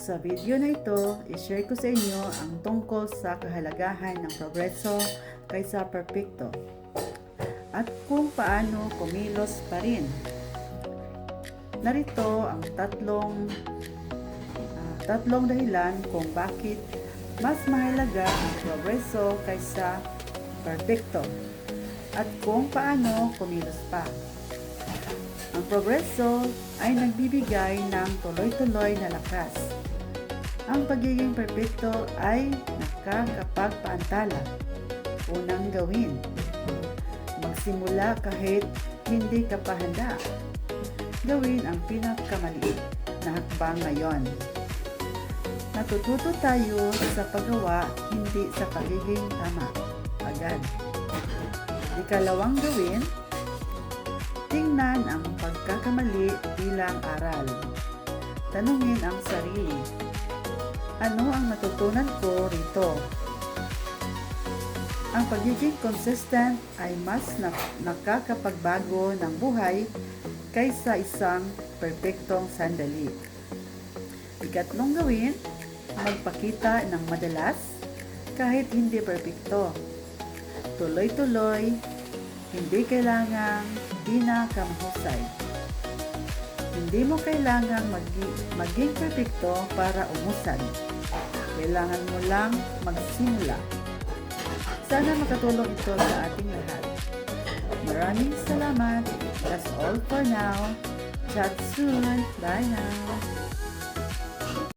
Sa video na ito, i-share ko sa inyo ang tungkol sa kahalagahan ng progreso kaysa perpekto at kung paano kumilos pa rin. Narito ang tatlong dahilan kung bakit mas mahalaga ang progreso kaysa perpekto at kung paano kumilos pa. Ang progreso ay nagbibigay ng tuloy-tuloy na lakas. Ang pagiging perpekto ay nakakapagpaantala. Unang gawin, magsimula kahit hindi ka pa handa. Gawin ang pinakamaliit na hakbang ngayon. Natututo tayo sa paggawa, hindi sa pagiging tama agad. Ikalawang gawin, tingnan ang pagkakamali bilang aral. Tanungin ang sarili, ano ang natutunan ko rito? Ang pagiging consistent ay mas nakakapagbago ng buhay kaysa isang perpektong sandali. Ikatlong gawin, magpakita ng madalas kahit hindi perpekto. Tuloy-tuloy, hindi kailangang pinakamahusay. Hindi mo kailangang maging perpekto para umusad. Kailangan mo lang magsimula. Sana makatulong ito sa ating lahat. Maraming salamat. That's all for now. Chat soon. Bye now.